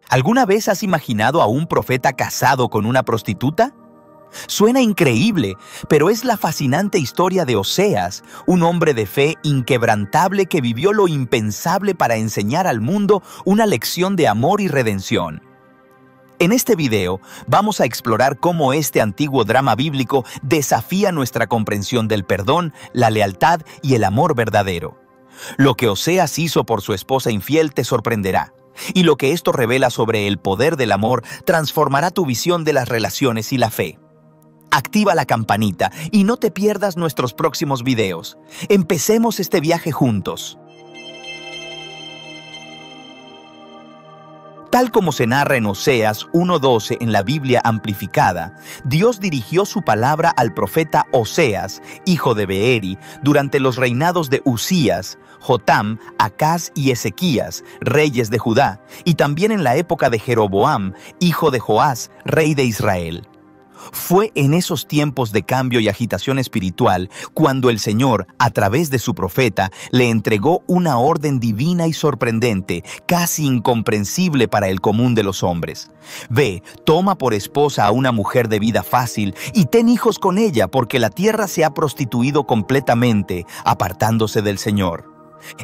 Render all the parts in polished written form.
¿Alguna vez has imaginado a un profeta casado con una prostituta? Suena increíble, pero es la fascinante historia de Oseas, un hombre de fe inquebrantable que vivió lo impensable para enseñar al mundo una lección de amor y redención. En este video vamos a explorar cómo este antiguo drama bíblico desafía nuestra comprensión del perdón, la lealtad y el amor verdadero. Lo que Oseas hizo por su esposa infiel te sorprenderá, y lo que esto revela sobre el poder del amor transformará tu visión de las relaciones y la fe. Activa la campanita y no te pierdas nuestros próximos videos. Empecemos este viaje juntos. Tal como se narra en Oseas 1:12 en la Biblia amplificada, Dios dirigió su palabra al profeta Oseas, hijo de Beeri, durante los reinados de Usías, Jotam, Acaz y Ezequías, reyes de Judá, y también en la época de Jeroboam, hijo de Joás, rey de Israel. Fue en esos tiempos de cambio y agitación espiritual cuando el Señor, a través de su profeta, le entregó una orden divina y sorprendente, casi incomprensible para el común de los hombres. Ve, toma por esposa a una mujer de vida fácil y ten hijos con ella, porque la tierra se ha prostituido completamente, apartándose del Señor.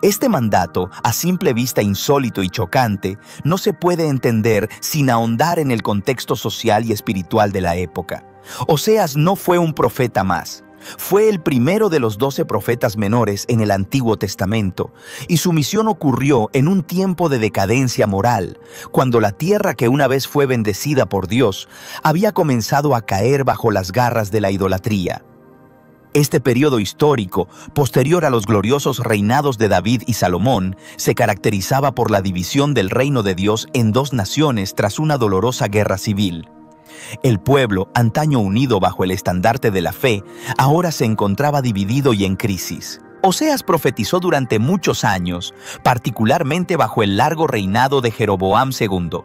Este mandato, a simple vista insólito y chocante, no se puede entender sin ahondar en el contexto social y espiritual de la época. Oseas no fue un profeta más. Fue el primero de los 12 profetas menores en el Antiguo Testamento, y su misión ocurrió en un tiempo de decadencia moral, cuando la tierra que una vez fue bendecida por Dios había comenzado a caer bajo las garras de la idolatría. Este periodo histórico, posterior a los gloriosos reinados de David y Salomón, se caracterizaba por la división del reino de Dios en dos naciones tras una dolorosa guerra civil. El pueblo, antaño unido bajo el estandarte de la fe, ahora se encontraba dividido y en crisis. Oseas profetizó durante muchos años, particularmente bajo el largo reinado de Jeroboam II.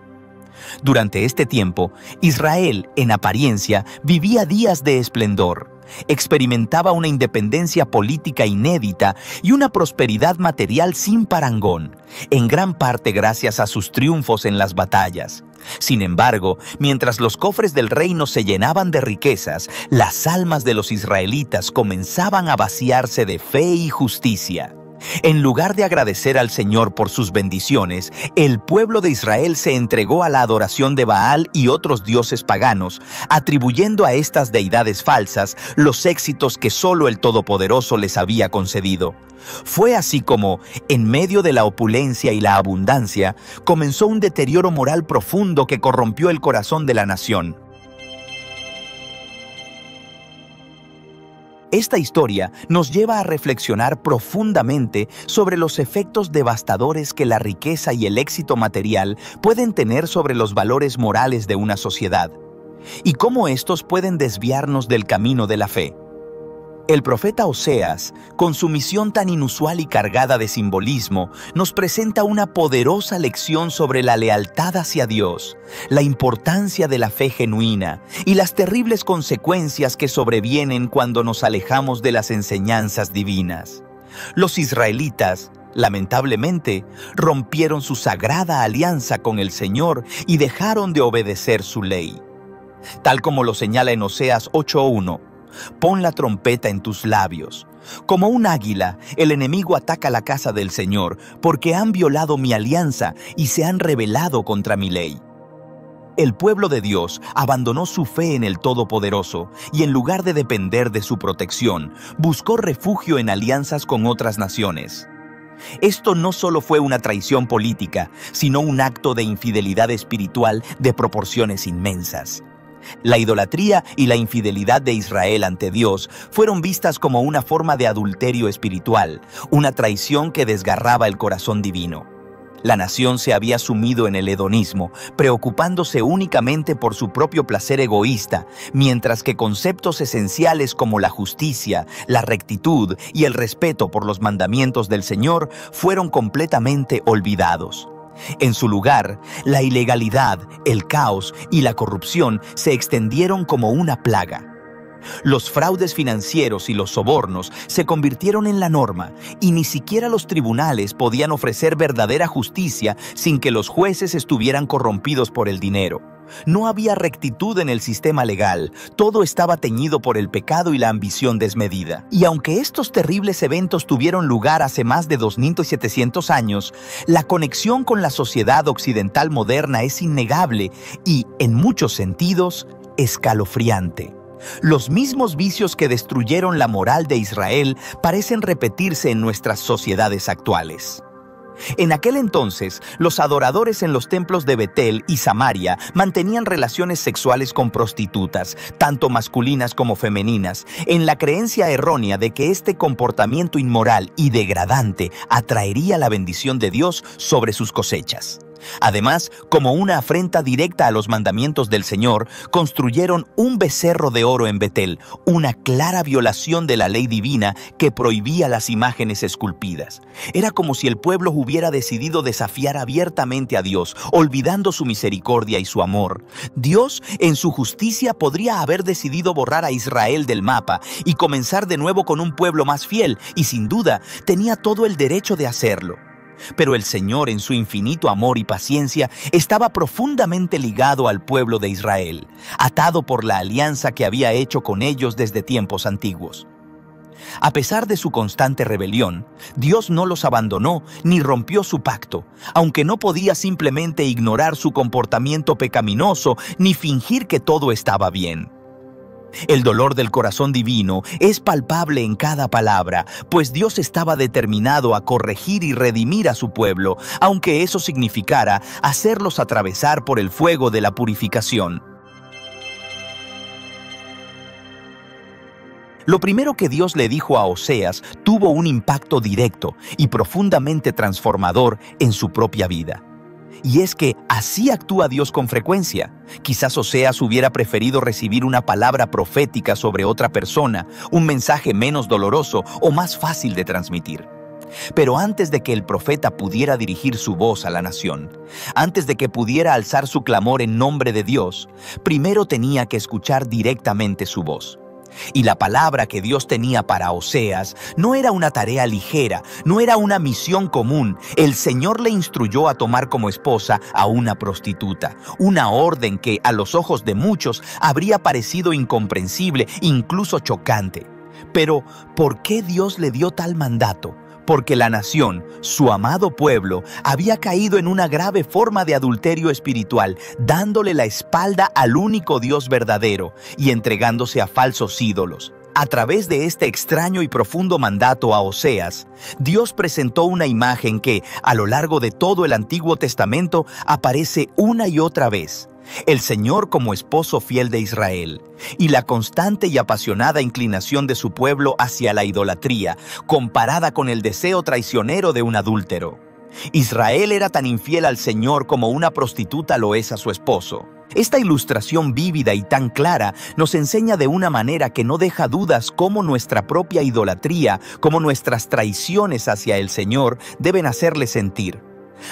Durante este tiempo, Israel, en apariencia, vivía días de esplendor. Experimentaba una independencia política inédita y una prosperidad material sin parangón, en gran parte gracias a sus triunfos en las batallas. Sin embargo, mientras los cofres del reino se llenaban de riquezas, las almas de los israelitas comenzaban a vaciarse de fe y justicia. En lugar de agradecer al Señor por sus bendiciones, el pueblo de Israel se entregó a la adoración de Baal y otros dioses paganos, atribuyendo a estas deidades falsas los éxitos que solo el Todopoderoso les había concedido. Fue así como, en medio de la opulencia y la abundancia, comenzó un deterioro moral profundo que corrompió el corazón de la nación. Esta historia nos lleva a reflexionar profundamente sobre los efectos devastadores que la riqueza y el éxito material pueden tener sobre los valores morales de una sociedad, y cómo estos pueden desviarnos del camino de la fe. El profeta Oseas, con su misión tan inusual y cargada de simbolismo, nos presenta una poderosa lección sobre la lealtad hacia Dios, la importancia de la fe genuina y las terribles consecuencias que sobrevienen cuando nos alejamos de las enseñanzas divinas. Los israelitas, lamentablemente, rompieron su sagrada alianza con el Señor y dejaron de obedecer su ley. Tal como lo señala en Oseas 8:1, pon la trompeta en tus labios. Como un águila, el enemigo ataca la casa del Señor, porque han violado mi alianza y se han rebelado contra mi ley. El pueblo de Dios abandonó su fe en el Todopoderoso y en lugar de depender de su protección, buscó refugio en alianzas con otras naciones. Esto no solo fue una traición política, sino un acto de infidelidad espiritual de proporciones inmensas. La idolatría y la infidelidad de Israel ante Dios fueron vistas como una forma de adulterio espiritual, una traición que desgarraba el corazón divino. La nación se había sumido en el hedonismo, preocupándose únicamente por su propio placer egoísta, mientras que conceptos esenciales como la justicia, la rectitud y el respeto por los mandamientos del Señor fueron completamente olvidados. En su lugar, la ilegalidad, el caos y la corrupción se extendieron como una plaga. Los fraudes financieros y los sobornos se convirtieron en la norma, y ni siquiera los tribunales podían ofrecer verdadera justicia sin que los jueces estuvieran corrompidos por el dinero. No había rectitud en el sistema legal, todo estaba teñido por el pecado y la ambición desmedida. Y aunque estos terribles eventos tuvieron lugar hace más de 2700 años, la conexión con la sociedad occidental moderna es innegable y, en muchos sentidos, escalofriante. Los mismos vicios que destruyeron la moral de Israel parecen repetirse en nuestras sociedades actuales. En aquel entonces, los adoradores en los templos de Betel y Samaria mantenían relaciones sexuales con prostitutas, tanto masculinas como femeninas, en la creencia errónea de que este comportamiento inmoral y degradante atraería la bendición de Dios sobre sus cosechas. Además, como una afrenta directa a los mandamientos del Señor, construyeron un becerro de oro en Betel, una clara violación de la ley divina que prohibía las imágenes esculpidas. Era como si el pueblo hubiera decidido desafiar abiertamente a Dios, olvidando su misericordia y su amor. Dios, en su justicia, podría haber decidido borrar a Israel del mapa y comenzar de nuevo con un pueblo más fiel, y sin duda, tenía todo el derecho de hacerlo. Pero el Señor, en su infinito amor y paciencia, estaba profundamente ligado al pueblo de Israel, atado por la alianza que había hecho con ellos desde tiempos antiguos. A pesar de su constante rebelión, Dios no los abandonó ni rompió su pacto, aunque no podía simplemente ignorar su comportamiento pecaminoso ni fingir que todo estaba bien. El dolor del corazón divino es palpable en cada palabra, pues Dios estaba determinado a corregir y redimir a su pueblo, aunque eso significara hacerlos atravesar por el fuego de la purificación. Lo primero que Dios le dijo a Oseas tuvo un impacto directo y profundamente transformador en su propia vida. Y es que así actúa Dios con frecuencia. Quizás Oseas hubiera preferido recibir una palabra profética sobre otra persona, un mensaje menos doloroso o más fácil de transmitir. Pero antes de que el profeta pudiera dirigir su voz a la nación, antes de que pudiera alzar su clamor en nombre de Dios, primero tenía que escuchar directamente su voz. Y la palabra que Dios tenía para Oseas no era una tarea ligera, no era una misión común. El Señor le instruyó a tomar como esposa a una prostituta, una orden que a los ojos de muchos habría parecido incomprensible, incluso chocante. Pero, ¿por qué Dios le dio tal mandato? Porque la nación, su amado pueblo, había caído en una grave forma de adulterio espiritual, dándole la espalda al único Dios verdadero y entregándose a falsos ídolos. A través de este extraño y profundo mandato a Oseas, Dios presentó una imagen que, a lo largo de todo el Antiguo Testamento, aparece una y otra vez. El Señor como esposo fiel de Israel, y la constante y apasionada inclinación de su pueblo hacia la idolatría, comparada con el deseo traicionero de un adúltero. Israel era tan infiel al Señor como una prostituta lo es a su esposo. Esta ilustración vívida y tan clara nos enseña de una manera que no deja dudas cómo nuestra propia idolatría, cómo nuestras traiciones hacia el Señor deben hacerle sentir.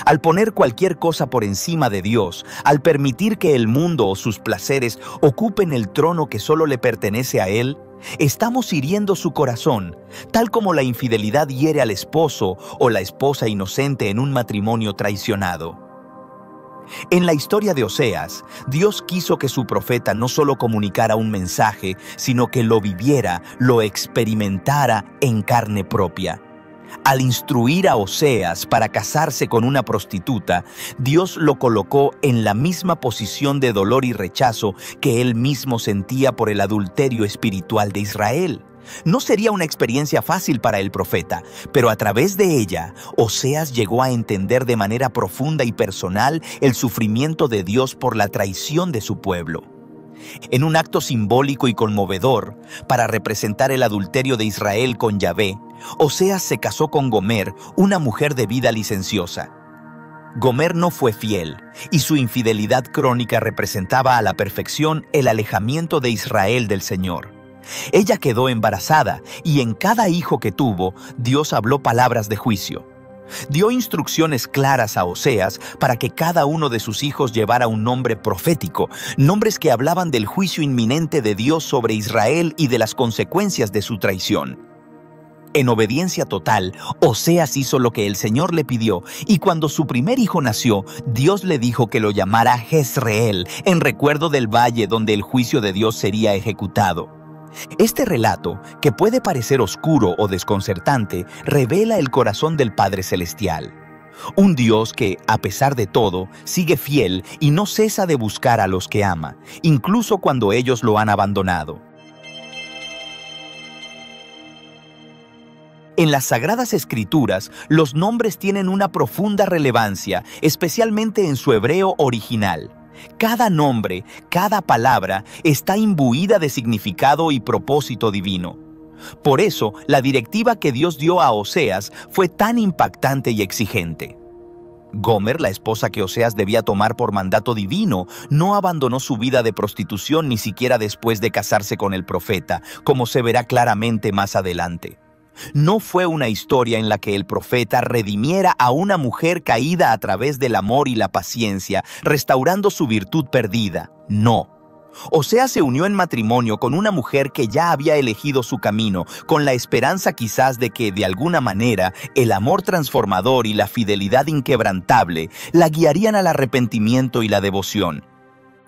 Al poner cualquier cosa por encima de Dios, al permitir que el mundo o sus placeres ocupen el trono que solo le pertenece a Él, estamos hiriendo su corazón, tal como la infidelidad hiere al esposo o la esposa inocente en un matrimonio traicionado. En la historia de Oseas, Dios quiso que su profeta no solo comunicara un mensaje, sino que lo viviera, lo experimentara en carne propia. Al instruir a Oseas para casarse con una prostituta, Dios lo colocó en la misma posición de dolor y rechazo que él mismo sentía por el adulterio espiritual de Israel. No sería una experiencia fácil para el profeta, pero a través de ella, Oseas llegó a entender de manera profunda y personal el sufrimiento de Dios por la traición de su pueblo. En un acto simbólico y conmovedor, para representar el adulterio de Israel con Yahvé, Oseas se casó con Gomer, una mujer de vida licenciosa. Gomer no fue fiel, y su infidelidad crónica representaba a la perfección el alejamiento de Israel del Señor. Ella quedó embarazada, y en cada hijo que tuvo, Dios habló palabras de juicio. Dio instrucciones claras a Oseas para que cada uno de sus hijos llevara un nombre profético, nombres que hablaban del juicio inminente de Dios sobre Israel y de las consecuencias de su traición. En obediencia total, Oseas hizo lo que el Señor le pidió, y cuando su primer hijo nació, Dios le dijo que lo llamara Jezreel, en recuerdo del valle donde el juicio de Dios sería ejecutado. Este relato, que puede parecer oscuro o desconcertante, revela el corazón del Padre Celestial. Un Dios que, a pesar de todo, sigue fiel y no cesa de buscar a los que ama, incluso cuando ellos lo han abandonado. En las Sagradas Escrituras, los nombres tienen una profunda relevancia, especialmente en su hebreo original. Cada nombre, cada palabra, está imbuida de significado y propósito divino. Por eso, la directiva que Dios dio a Oseas fue tan impactante y exigente. Gomer, la esposa que Oseas debía tomar por mandato divino, no abandonó su vida de prostitución ni siquiera después de casarse con el profeta, como se verá claramente más adelante. No fue una historia en la que el profeta redimiera a una mujer caída a través del amor y la paciencia, restaurando su virtud perdida. No. Oseas se unió en matrimonio con una mujer que ya había elegido su camino, con la esperanza quizás de que, de alguna manera, el amor transformador y la fidelidad inquebrantable la guiarían al arrepentimiento y la devoción.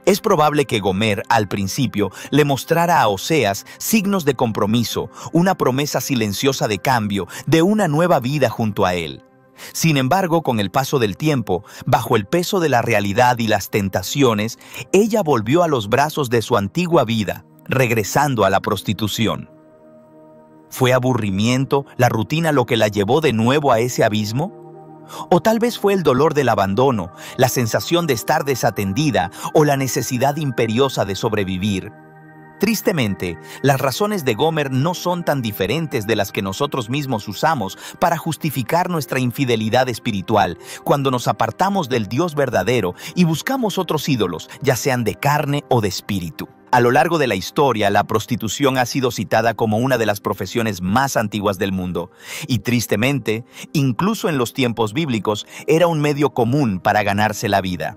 Es probable que Gomer, al principio, le mostrara a Oseas signos de compromiso, una promesa silenciosa de cambio, de una nueva vida junto a él. Sin embargo, con el paso del tiempo, bajo el peso de la realidad y las tentaciones, ella volvió a los brazos de su antigua vida, regresando a la prostitución. ¿Fue aburrimiento, la rutina lo que la llevó de nuevo a ese abismo? O tal vez fue el dolor del abandono, la sensación de estar desatendida o la necesidad imperiosa de sobrevivir. Tristemente, las razones de Gomer no son tan diferentes de las que nosotros mismos usamos para justificar nuestra infidelidad espiritual, cuando nos apartamos del Dios verdadero y buscamos otros ídolos, ya sean de carne o de espíritu. A lo largo de la historia, la prostitución ha sido citada como una de las profesiones más antiguas del mundo. Y tristemente, incluso en los tiempos bíblicos, era un medio común para ganarse la vida.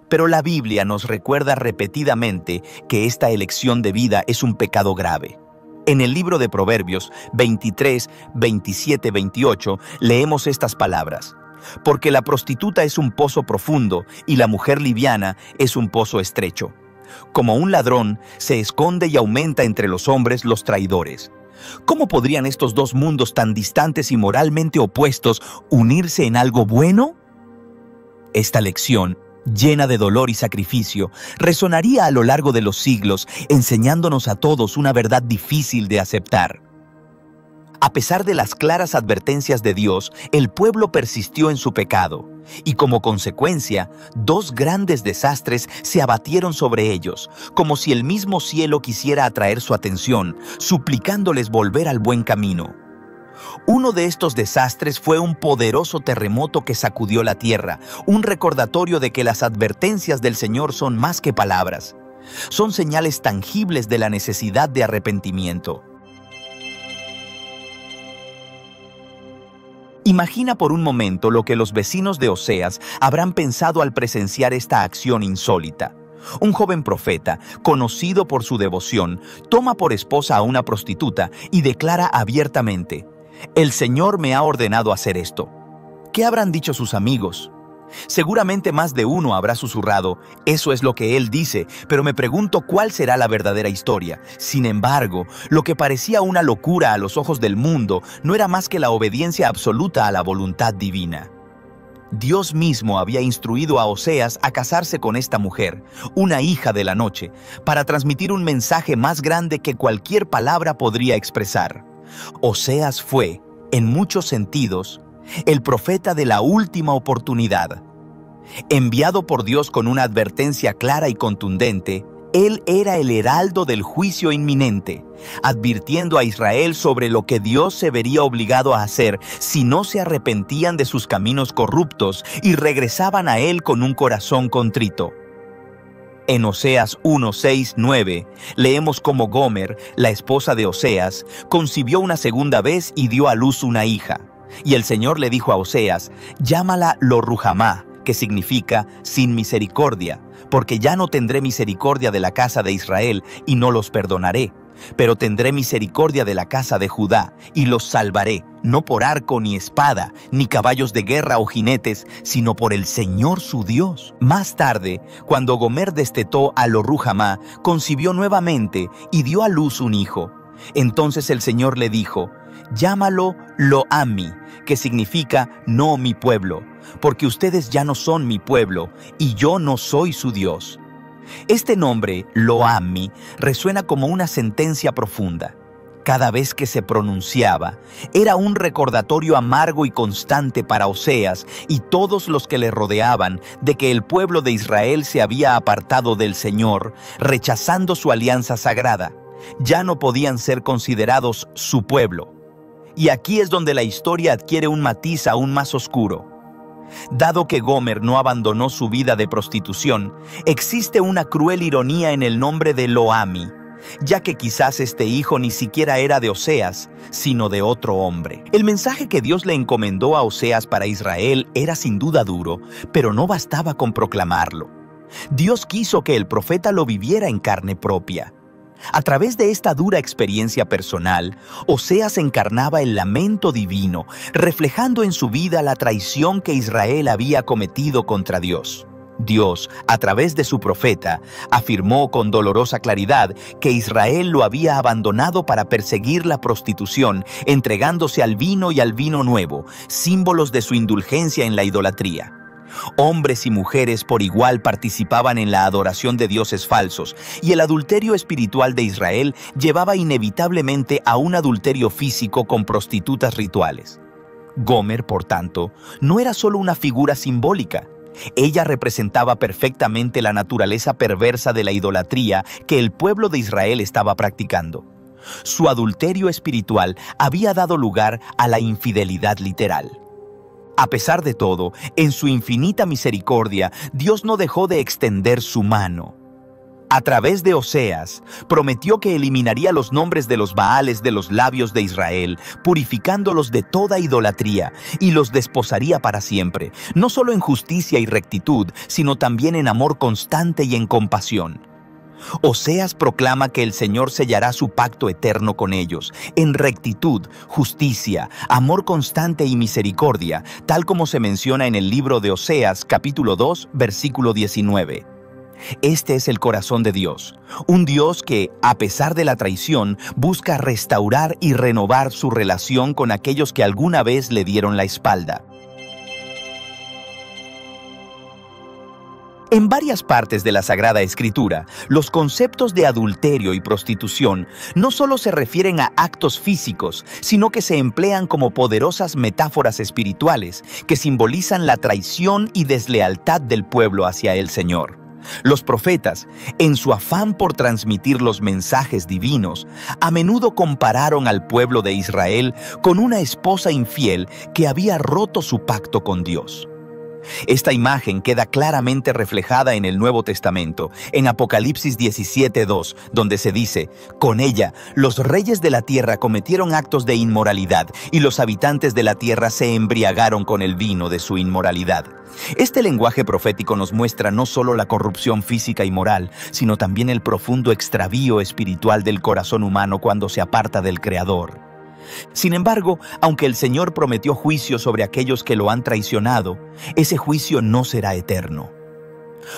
Pero la Biblia nos recuerda repetidamente que esta elección de vida es un pecado grave. En el libro de Proverbios 23, 27, 28, leemos estas palabras: porque la prostituta es un pozo profundo y la mujer liviana es un pozo estrecho. Como un ladrón, se esconde y aumenta entre los hombres los traidores. ¿Cómo podrían estos dos mundos tan distantes y moralmente opuestos unirse en algo bueno? Esta lección, llena de dolor y sacrificio, resonaría a lo largo de los siglos, enseñándonos a todos una verdad difícil de aceptar. A pesar de las claras advertencias de Dios, el pueblo persistió en su pecado, y como consecuencia, dos grandes desastres se abatieron sobre ellos, como si el mismo cielo quisiera atraer su atención, suplicándoles volver al buen camino. Uno de estos desastres fue un poderoso terremoto que sacudió la tierra, un recordatorio de que las advertencias del Señor son más que palabras. Son señales tangibles de la necesidad de arrepentimiento. Imagina por un momento lo que los vecinos de Oseas habrán pensado al presenciar esta acción insólita. Un joven profeta, conocido por su devoción, toma por esposa a una prostituta y declara abiertamente: «El Señor me ha ordenado hacer esto». ¿Qué habrán dicho sus amigos? Seguramente más de uno habrá susurrado: «Eso es lo que él dice», pero me pregunto cuál será la verdadera historia. Sin embargo, lo que parecía una locura a los ojos del mundo no era más que la obediencia absoluta a la voluntad divina. Dios mismo había instruido a Oseas a casarse con esta mujer, una hija de la noche, para transmitir un mensaje más grande que cualquier palabra podría expresar. Oseas fue, en muchos sentidos, el profeta de la última oportunidad. Enviado por Dios con una advertencia clara y contundente, él era el heraldo del juicio inminente, advirtiendo a Israel sobre lo que Dios se vería obligado a hacer si no se arrepentían de sus caminos corruptos y regresaban a él con un corazón contrito. En Oseas 1, 6, 9, leemos cómo Gomer, la esposa de Oseas, concibió una segunda vez y dio a luz una hija. Y el Señor le dijo a Oseas: llámala Lo Ruhamá, que significa sin misericordia, porque ya no tendré misericordia de la casa de Israel y no los perdonaré, pero tendré misericordia de la casa de Judá y los salvaré, no por arco ni espada, ni caballos de guerra o jinetes, sino por el Señor su Dios. Más tarde, cuando Gomer destetó a Lo Ruhamá, concibió nuevamente y dio a luz un hijo. Entonces el Señor le dijo: llámalo Lo-Ammi, que significa no mi pueblo, porque ustedes ya no son mi pueblo y yo no soy su Dios. Este nombre, Lo-Ammi, resuena como una sentencia profunda. Cada vez que se pronunciaba, era un recordatorio amargo y constante para Oseas y todos los que le rodeaban de que el pueblo de Israel se había apartado del Señor, rechazando su alianza sagrada. Ya no podían ser considerados su pueblo. Y aquí es donde la historia adquiere un matiz aún más oscuro. Dado que Gomer no abandonó su vida de prostitución, existe una cruel ironía en el nombre de Lo-Ammi, ya que quizás este hijo ni siquiera era de Oseas, sino de otro hombre. El mensaje que Dios le encomendó a Oseas para Israel era sin duda duro, pero no bastaba con proclamarlo. Dios quiso que el profeta lo viviera en carne propia. A través de esta dura experiencia personal, Oseas encarnaba el lamento divino, reflejando en su vida la traición que Israel había cometido contra Dios. Dios, a través de su profeta, afirmó con dolorosa claridad que Israel lo había abandonado para perseguir la prostitución, entregándose al vino y al vino nuevo, símbolos de su indulgencia en la idolatría. Hombres y mujeres por igual participaban en la adoración de dioses falsos, y el adulterio espiritual de Israel llevaba inevitablemente a un adulterio físico con prostitutas rituales. Gomer, por tanto, no era solo una figura simbólica. Ella representaba perfectamente la naturaleza perversa de la idolatría que el pueblo de Israel estaba practicando. Su adulterio espiritual había dado lugar a la infidelidad literal. A pesar de todo, en su infinita misericordia, Dios no dejó de extender su mano. A través de Oseas, prometió que eliminaría los nombres de los Baales de los labios de Israel, purificándolos de toda idolatría, y los desposaría para siempre, no solo en justicia y rectitud, sino también en amor constante y en compasión. Oseas proclama que el Señor sellará su pacto eterno con ellos, en rectitud, justicia, amor constante y misericordia, tal como se menciona en el libro de Oseas, capítulo 2, versículo 19. Este es el corazón de Dios, un Dios que, a pesar de la traición, busca restaurar y renovar su relación con aquellos que alguna vez le dieron la espalda. En varias partes de la Sagrada Escritura, los conceptos de adulterio y prostitución no solo se refieren a actos físicos, sino que se emplean como poderosas metáforas espirituales que simbolizan la traición y deslealtad del pueblo hacia el Señor. Los profetas, en su afán por transmitir los mensajes divinos, a menudo compararon al pueblo de Israel con una esposa infiel que había roto su pacto con Dios. Esta imagen queda claramente reflejada en el Nuevo Testamento, en Apocalipsis 17:2, donde se dice: con ella, los reyes de la tierra cometieron actos de inmoralidad, y los habitantes de la tierra se embriagaron con el vino de su inmoralidad. Este lenguaje profético nos muestra no solo la corrupción física y moral, sino también el profundo extravío espiritual del corazón humano cuando se aparta del Creador. Sin embargo, aunque el Señor prometió juicio sobre aquellos que lo han traicionado, ese juicio no será eterno.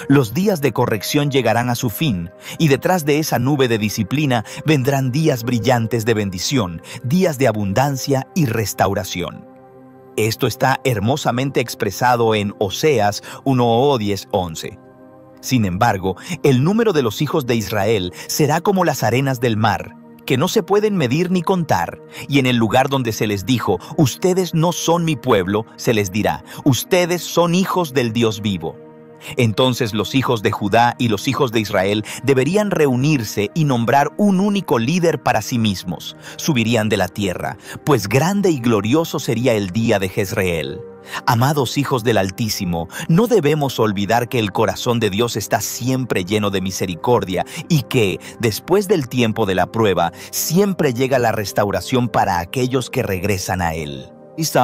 Los días de corrección llegarán a su fin, y detrás de esa nube de disciplina vendrán días brillantes de bendición, días de abundancia y restauración. Esto está hermosamente expresado en Oseas 1:10-11. Sin embargo, el número de los hijos de Israel será como las arenas del mar, que no se pueden medir ni contar, y en el lugar donde se les dijo: ustedes no son mi pueblo, se les dirá: ustedes son hijos del Dios vivo. Entonces los hijos de Judá y los hijos de Israel deberían reunirse y nombrar un único líder para sí mismos. Subirían de la tierra, pues grande y glorioso sería el día de Jezreel. Amados hijos del Altísimo, no debemos olvidar que el corazón de Dios está siempre lleno de misericordia y que, después del tiempo de la prueba, siempre llega la restauración para aquellos que regresan a Él. Este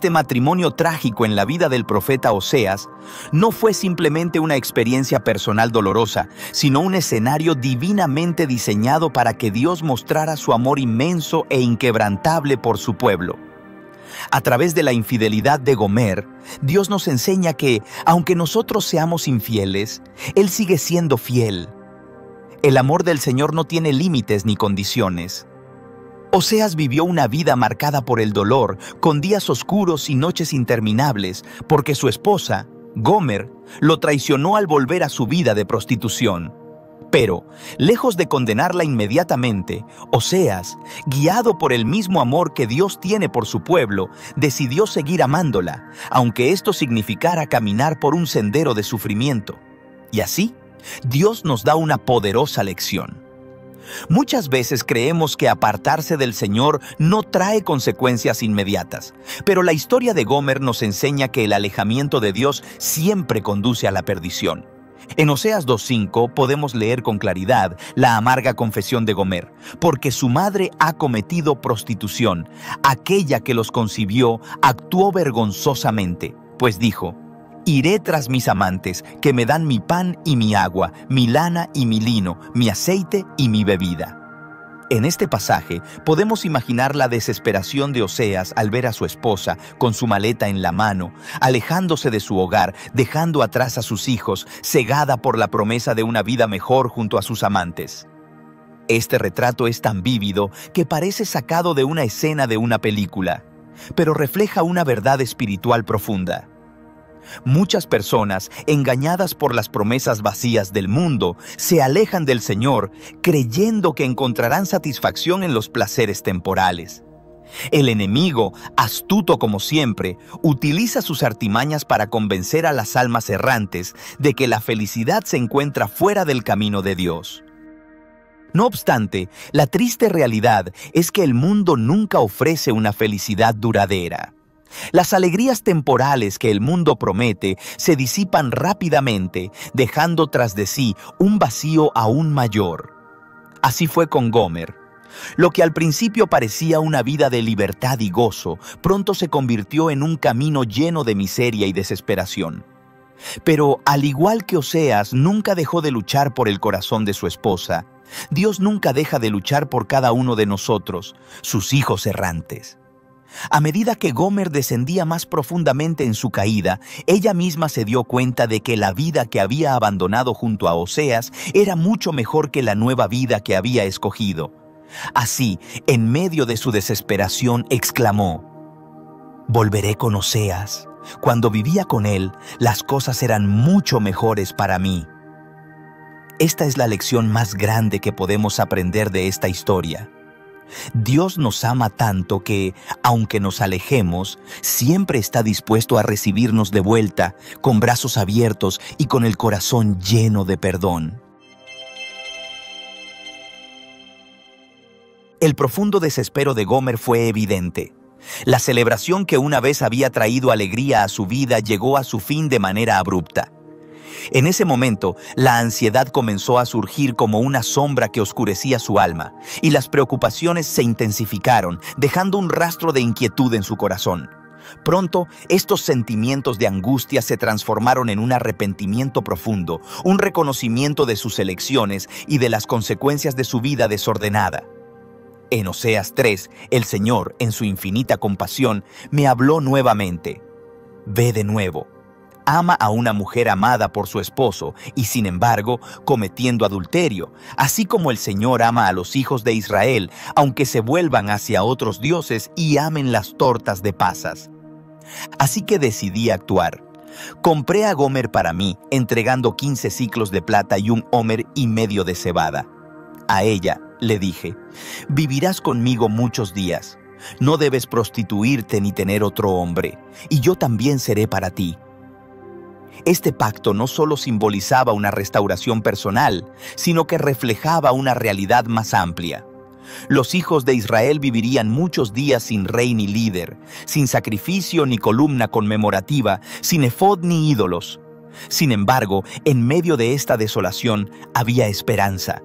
matrimonio trágico en la vida del profeta Oseas no fue simplemente una experiencia personal dolorosa, sino un escenario divinamente diseñado para que Dios mostrara su amor inmenso e inquebrantable por su pueblo. A través de la infidelidad de Gomer, Dios nos enseña que, aunque nosotros seamos infieles, Él sigue siendo fiel. El amor del Señor no tiene límites ni condiciones. Oseas vivió una vida marcada por el dolor, con días oscuros y noches interminables, porque su esposa, Gomer, lo traicionó al volver a su vida de prostitución. Pero, lejos de condenarla inmediatamente, Oseas, guiado por el mismo amor que Dios tiene por su pueblo, decidió seguir amándola, aunque esto significara caminar por un sendero de sufrimiento. Y así, Dios nos da una poderosa lección. Muchas veces creemos que apartarse del Señor no trae consecuencias inmediatas, pero la historia de Gomer nos enseña que el alejamiento de Dios siempre conduce a la perdición. En Oseas 2:5 podemos leer con claridad la amarga confesión de Gomer, porque su madre ha cometido prostitución. Aquella que los concibió actuó vergonzosamente, pues dijo: iré tras mis amantes, que me dan mi pan y mi agua, mi lana y mi lino, mi aceite y mi bebida. En este pasaje podemos imaginar la desesperación de Oseas al ver a su esposa con su maleta en la mano, alejándose de su hogar, dejando atrás a sus hijos, cegada por la promesa de una vida mejor junto a sus amantes. Este retrato es tan vívido que parece sacado de una escena de una película, pero refleja una verdad espiritual profunda. Muchas personas, engañadas por las promesas vacías del mundo, se alejan del Señor creyendo que encontrarán satisfacción en los placeres temporales. El enemigo, astuto como siempre, utiliza sus artimañas para convencer a las almas errantes de que la felicidad se encuentra fuera del camino de Dios. No obstante, la triste realidad es que el mundo nunca ofrece una felicidad duradera. Las alegrías temporales que el mundo promete se disipan rápidamente, dejando tras de sí un vacío aún mayor. Así fue con Gomer. Lo que al principio parecía una vida de libertad y gozo, pronto se convirtió en un camino lleno de miseria y desesperación. Pero al igual que Oseas nunca dejó de luchar por el corazón de su esposa, Dios nunca deja de luchar por cada uno de nosotros, sus hijos errantes. A medida que Gomer descendía más profundamente en su caída, ella misma se dio cuenta de que la vida que había abandonado junto a Oseas era mucho mejor que la nueva vida que había escogido. Así, en medio de su desesperación, exclamó: «Volveré con Oseas. Cuando vivía con él, las cosas eran mucho mejores para mí». Esta es la lección más grande que podemos aprender de esta historia. Dios nos ama tanto que, aunque nos alejemos, siempre está dispuesto a recibirnos de vuelta, con brazos abiertos y con el corazón lleno de perdón. El profundo desespero de Gomer fue evidente. La celebración que una vez había traído alegría a su vida llegó a su fin de manera abrupta. En ese momento, la ansiedad comenzó a surgir como una sombra que oscurecía su alma, y las preocupaciones se intensificaron, dejando un rastro de inquietud en su corazón. Pronto, estos sentimientos de angustia se transformaron en un arrepentimiento profundo, un reconocimiento de sus elecciones y de las consecuencias de su vida desordenada. En Oseas 3, el Señor, en su infinita compasión, me habló nuevamente: «Ve de nuevo. Ama a una mujer amada por su esposo y, sin embargo, cometiendo adulterio, así como el Señor ama a los hijos de Israel, aunque se vuelvan hacia otros dioses y amen las tortas de pasas». Así que decidí actuar. Compré a Gomer para mí, entregando 15 siclos de plata y 1 homer y medio de cebada. A ella le dije: «Vivirás conmigo muchos días. No debes prostituirte ni tener otro hombre, y yo también seré para ti». Este pacto no solo simbolizaba una restauración personal, sino que reflejaba una realidad más amplia. Los hijos de Israel vivirían muchos días sin rey ni líder, sin sacrificio ni columna conmemorativa, sin efod ni ídolos. Sin embargo, en medio de esta desolación había esperanza.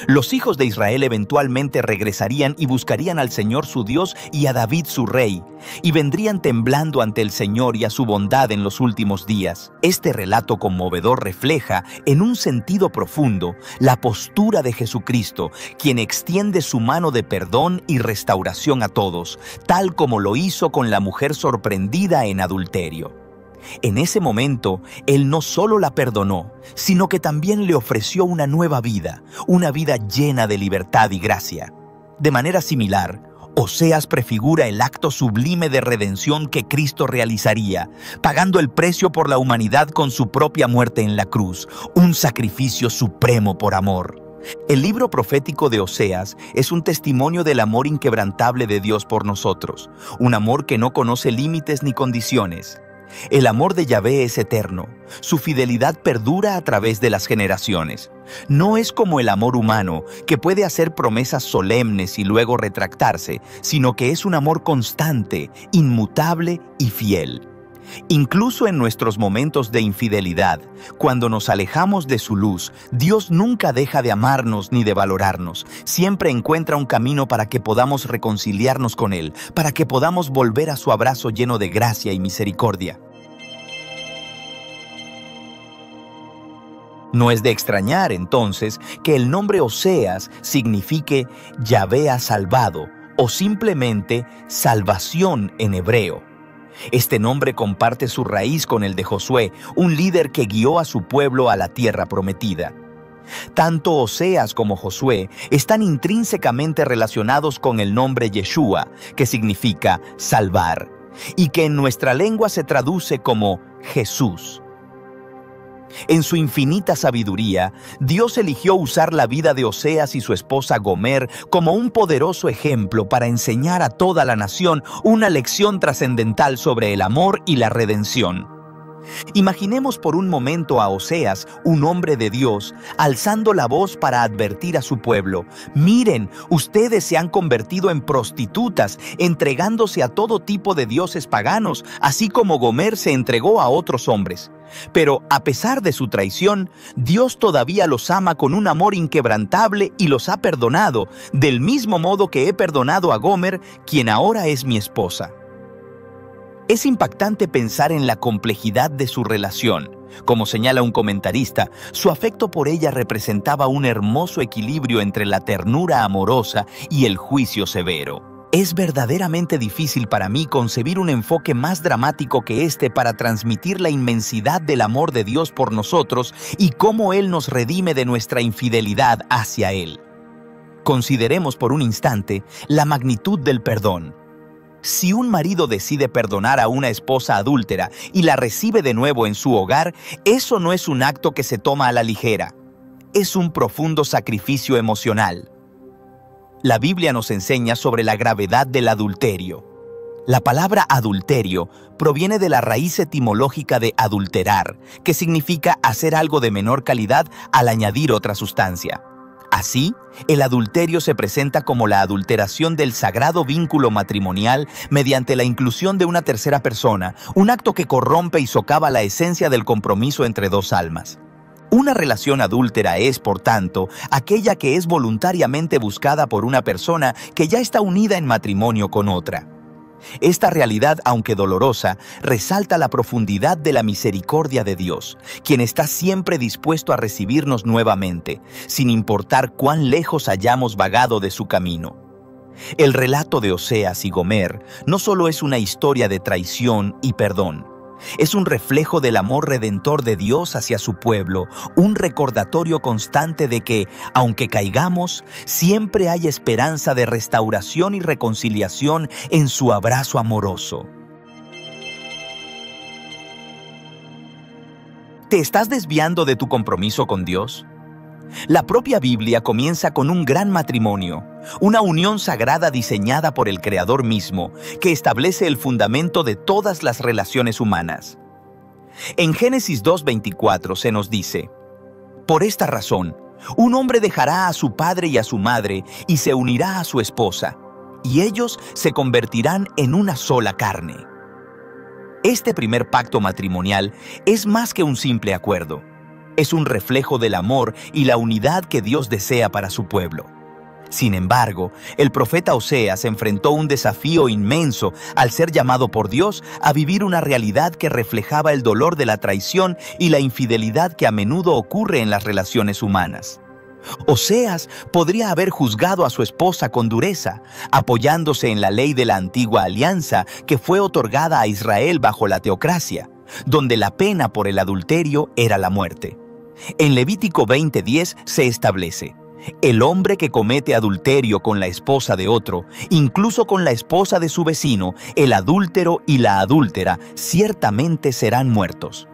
Los hijos de Israel eventualmente regresarían y buscarían al Señor su Dios y a David su rey, y vendrían temblando ante el Señor y a su bondad en los últimos días. Este relato conmovedor refleja, en un sentido profundo, la postura de Jesucristo, quien extiende su mano de perdón y restauración a todos, tal como lo hizo con la mujer sorprendida en adulterio. En ese momento, Él no solo la perdonó, sino que también le ofreció una nueva vida, una vida llena de libertad y gracia. De manera similar, Oseas prefigura el acto sublime de redención que Cristo realizaría, pagando el precio por la humanidad con su propia muerte en la cruz, un sacrificio supremo por amor. El libro profético de Oseas es un testimonio del amor inquebrantable de Dios por nosotros, un amor que no conoce límites ni condiciones. El amor de Yahvé es eterno, su fidelidad perdura a través de las generaciones. No es como el amor humano, que puede hacer promesas solemnes y luego retractarse, sino que es un amor constante, inmutable y fiel. Incluso en nuestros momentos de infidelidad, cuando nos alejamos de su luz, Dios nunca deja de amarnos ni de valorarnos. Siempre encuentra un camino para que podamos reconciliarnos con Él, para que podamos volver a su abrazo lleno de gracia y misericordia. No es de extrañar, entonces, que el nombre Oseas signifique Yahvé ha salvado o simplemente salvación en hebreo. Este nombre comparte su raíz con el de Josué, un líder que guió a su pueblo a la tierra prometida. Tanto Oseas como Josué están intrínsecamente relacionados con el nombre Yeshua, que significa salvar, y que en nuestra lengua se traduce como Jesús. En su infinita sabiduría, Dios eligió usar la vida de Oseas y su esposa Gomer como un poderoso ejemplo para enseñar a toda la nación una lección trascendental sobre el amor y la redención. Imaginemos por un momento a Oseas, un hombre de Dios, alzando la voz para advertir a su pueblo: miren, ustedes se han convertido en prostitutas, entregándose a todo tipo de dioses paganos, así como Gomer se entregó a otros hombres. Pero a pesar de su traición, Dios todavía los ama con un amor inquebrantable y los ha perdonado, del mismo modo que he perdonado a Gomer, quien ahora es mi esposa. Es impactante pensar en la complejidad de su relación. Como señala un comentarista, su afecto por ella representaba un hermoso equilibrio entre la ternura amorosa y el juicio severo. Es verdaderamente difícil para mí concebir un enfoque más dramático que este para transmitir la inmensidad del amor de Dios por nosotros y cómo Él nos redime de nuestra infidelidad hacia Él. Consideremos por un instante la magnitud del perdón. Si un marido decide perdonar a una esposa adúltera y la recibe de nuevo en su hogar, eso no es un acto que se toma a la ligera. Es un profundo sacrificio emocional. La Biblia nos enseña sobre la gravedad del adulterio. La palabra adulterio proviene de la raíz etimológica de adulterar, que significa hacer algo de menor calidad al añadir otra sustancia. Así, el adulterio se presenta como la adulteración del sagrado vínculo matrimonial mediante la inclusión de una tercera persona, un acto que corrompe y socava la esencia del compromiso entre dos almas. Una relación adúltera es, por tanto, aquella que es voluntariamente buscada por una persona que ya está unida en matrimonio con otra. Esta realidad, aunque dolorosa, resalta la profundidad de la misericordia de Dios, quien está siempre dispuesto a recibirnos nuevamente, sin importar cuán lejos hayamos vagado de su camino. El relato de Oseas y Gomer no solo es una historia de traición y perdón, es un reflejo del amor redentor de Dios hacia su pueblo, un recordatorio constante de que, aunque caigamos, siempre hay esperanza de restauración y reconciliación en su abrazo amoroso. ¿Te estás desviando de tu compromiso con Dios? La propia Biblia comienza con un gran matrimonio, una unión sagrada diseñada por el Creador mismo, que establece el fundamento de todas las relaciones humanas. En Génesis 2:24 se nos dice: por esta razón, un hombre dejará a su padre y a su madre y se unirá a su esposa, y ellos se convertirán en una sola carne. Este primer pacto matrimonial es más que un simple acuerdo. Es un reflejo del amor y la unidad que Dios desea para su pueblo. Sin embargo, el profeta Oseas enfrentó un desafío inmenso al ser llamado por Dios a vivir una realidad que reflejaba el dolor de la traición y la infidelidad que a menudo ocurre en las relaciones humanas. Oseas podría haber juzgado a su esposa con dureza, apoyándose en la ley de la antigua alianza que fue otorgada a Israel bajo la teocracia, donde la pena por el adulterio era la muerte. En Levítico 20:10 se establece: el hombre que comete adulterio con la esposa de otro, incluso con la esposa de su vecino, el adúltero y la adúltera, ciertamente serán muertos.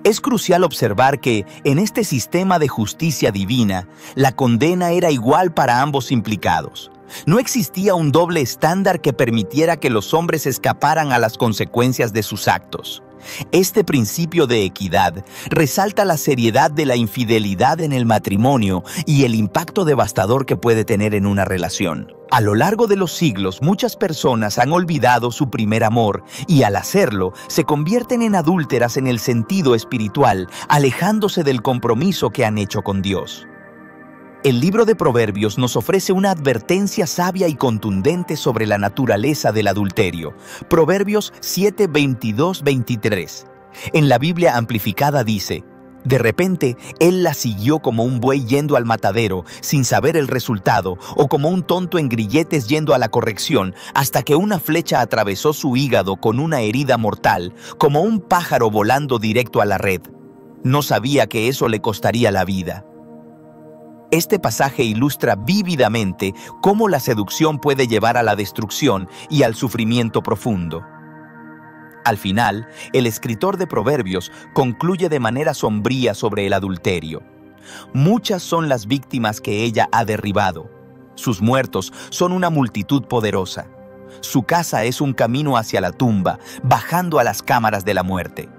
Es crucial observar que, en este sistema de justicia divina, la condena era igual para ambos implicados. No existía un doble estándar que permitiera que los hombres escaparan a las consecuencias de sus actos. Este principio de equidad resalta la seriedad de la infidelidad en el matrimonio y el impacto devastador que puede tener en una relación. A lo largo de los siglos, muchas personas han olvidado su primer amor y al hacerlo, se convierten en adúlteras en el sentido espiritual, alejándose del compromiso que han hecho con Dios. El libro de Proverbios nos ofrece una advertencia sabia y contundente sobre la naturaleza del adulterio. Proverbios 7, 22, 23. En la Biblia amplificada dice: de repente, él la siguió como un buey yendo al matadero, sin saber el resultado, o como un tonto en grilletes yendo a la corrección, hasta que una flecha atravesó su hígado con una herida mortal, como un pájaro volando directo a la red. No sabía que eso le costaría la vida. Este pasaje ilustra vívidamente cómo la seducción puede llevar a la destrucción y al sufrimiento profundo. Al final, el escritor de Proverbios concluye de manera sombría sobre el adulterio. Muchas son las víctimas que ella ha derribado. Sus muertos son una multitud poderosa. Su casa es un camino hacia la tumba, bajando a las cámaras de la muerte.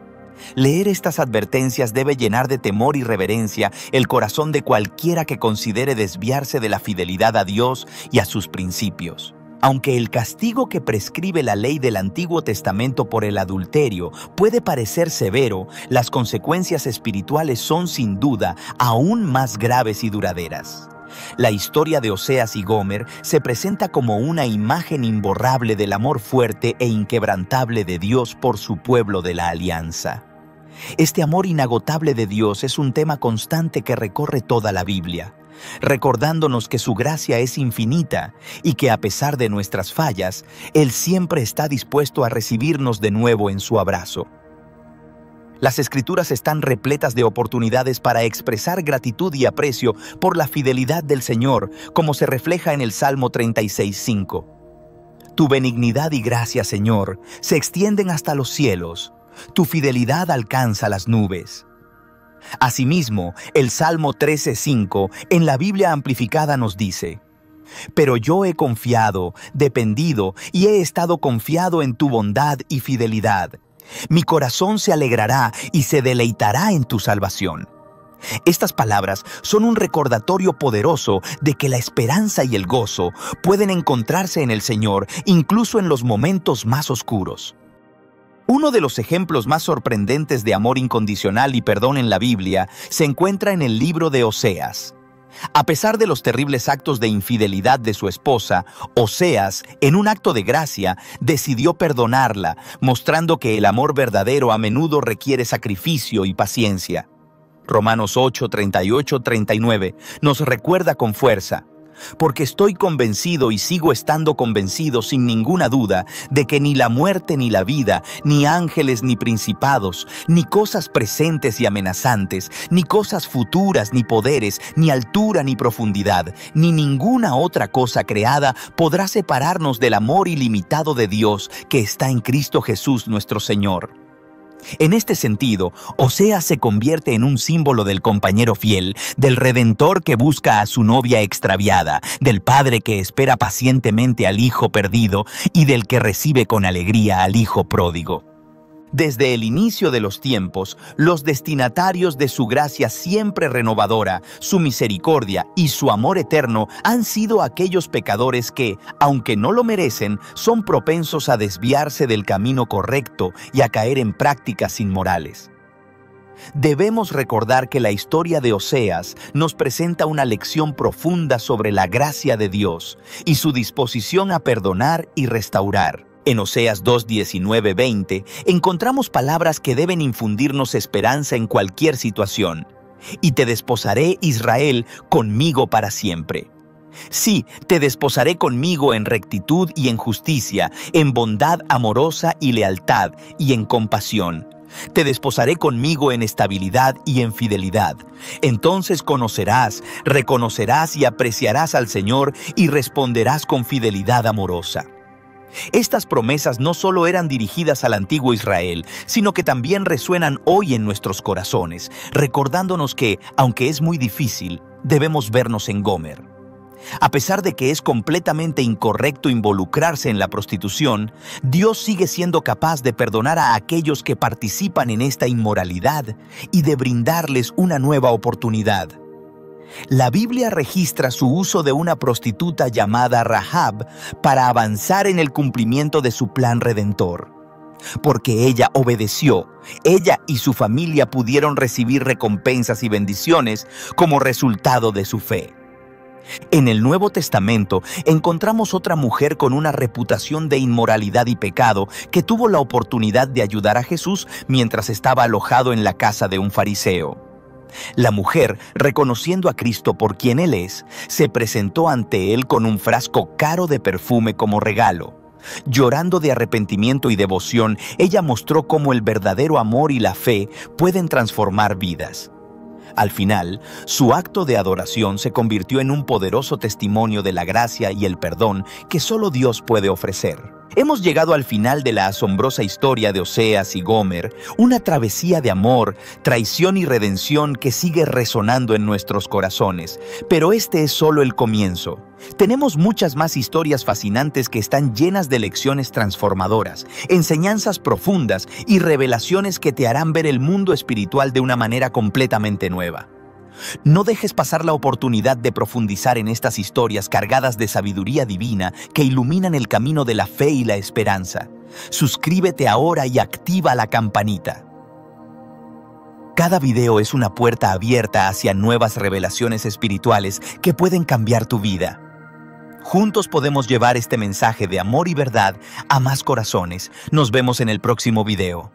Leer estas advertencias debe llenar de temor y reverencia el corazón de cualquiera que considere desviarse de la fidelidad a Dios y a sus principios. Aunque el castigo que prescribe la ley del Antiguo Testamento por el adulterio puede parecer severo, las consecuencias espirituales son sin duda aún más graves y duraderas. La historia de Oseas y Gomer se presenta como una imagen imborrable del amor fuerte e inquebrantable de Dios por su pueblo de la alianza. Este amor inagotable de Dios es un tema constante que recorre toda la Biblia, recordándonos que su gracia es infinita y que a pesar de nuestras fallas, Él siempre está dispuesto a recibirnos de nuevo en su abrazo. Las Escrituras están repletas de oportunidades para expresar gratitud y aprecio por la fidelidad del Señor, como se refleja en el Salmo 36:5. Tu benignidad y gracia, Señor, se extienden hasta los cielos. Tu fidelidad alcanza las nubes. Asimismo, el Salmo 13:5 en la Biblia amplificada nos dice: pero yo he confiado, dependido y he estado confiado en tu bondad y fidelidad. Mi corazón se alegrará y se deleitará en tu salvación. Estas palabras son un recordatorio poderoso de que la esperanza y el gozo pueden encontrarse en el Señor, incluso en los momentos más oscuros. Uno de los ejemplos más sorprendentes de amor incondicional y perdón en la Biblia se encuentra en el libro de Oseas. A pesar de los terribles actos de infidelidad de su esposa, Oseas, en un acto de gracia, decidió perdonarla, mostrando que el amor verdadero a menudo requiere sacrificio y paciencia. Romanos 8, 38, 39 nos recuerda con fuerza: porque estoy convencido y sigo estando convencido sin ninguna duda de que ni la muerte ni la vida, ni ángeles ni principados, ni cosas presentes y amenazantes, ni cosas futuras ni poderes, ni altura ni profundidad, ni ninguna otra cosa creada podrá separarnos del amor ilimitado de Dios que está en Cristo Jesús nuestro Señor. En este sentido, Oseas se convierte en un símbolo del compañero fiel, del redentor que busca a su novia extraviada, del padre que espera pacientemente al hijo perdido y del que recibe con alegría al hijo pródigo. Desde el inicio de los tiempos, los destinatarios de su gracia siempre renovadora, su misericordia y su amor eterno han sido aquellos pecadores que, aunque no lo merecen, son propensos a desviarse del camino correcto y a caer en prácticas inmorales. Debemos recordar que la historia de Oseas nos presenta una lección profunda sobre la gracia de Dios y su disposición a perdonar y restaurar. En Oseas 2, 19, 20 encontramos palabras que deben infundirnos esperanza en cualquier situación. Y te desposaré, Israel, conmigo para siempre. Sí, te desposaré conmigo en rectitud y en justicia, en bondad amorosa y lealtad, y en compasión. Te desposaré conmigo en estabilidad y en fidelidad. Entonces conocerás, reconocerás y apreciarás al Señor y responderás con fidelidad amorosa. Estas promesas no solo eran dirigidas al antiguo Israel, sino que también resuenan hoy en nuestros corazones, recordándonos que, aunque es muy difícil, debemos vernos en Gomer. A pesar de que es completamente incorrecto involucrarse en la prostitución, Dios sigue siendo capaz de perdonar a aquellos que participan en esta inmoralidad y de brindarles una nueva oportunidad. La Biblia registra su uso de una prostituta llamada Rahab para avanzar en el cumplimiento de su plan redentor. Porque ella obedeció, ella y su familia pudieron recibir recompensas y bendiciones como resultado de su fe. En el Nuevo Testamento encontramos otra mujer con una reputación de inmoralidad y pecado que tuvo la oportunidad de ayudar a Jesús mientras estaba alojado en la casa de un fariseo. La mujer, reconociendo a Cristo por quien Él es, se presentó ante Él con un frasco caro de perfume como regalo. Llorando de arrepentimiento y devoción, ella mostró cómo el verdadero amor y la fe pueden transformar vidas. Al final, su acto de adoración se convirtió en un poderoso testimonio de la gracia y el perdón que solo Dios puede ofrecer. Hemos llegado al final de la asombrosa historia de Oseas y Gomer, una travesía de amor, traición y redención que sigue resonando en nuestros corazones. Pero este es solo el comienzo. Tenemos muchas más historias fascinantes que están llenas de lecciones transformadoras, enseñanzas profundas y revelaciones que te harán ver el mundo espiritual de una manera completamente nueva. No dejes pasar la oportunidad de profundizar en estas historias cargadas de sabiduría divina que iluminan el camino de la fe y la esperanza. Suscríbete ahora y activa la campanita. Cada video es una puerta abierta hacia nuevas revelaciones espirituales que pueden cambiar tu vida. Juntos podemos llevar este mensaje de amor y verdad a más corazones. Nos vemos en el próximo video.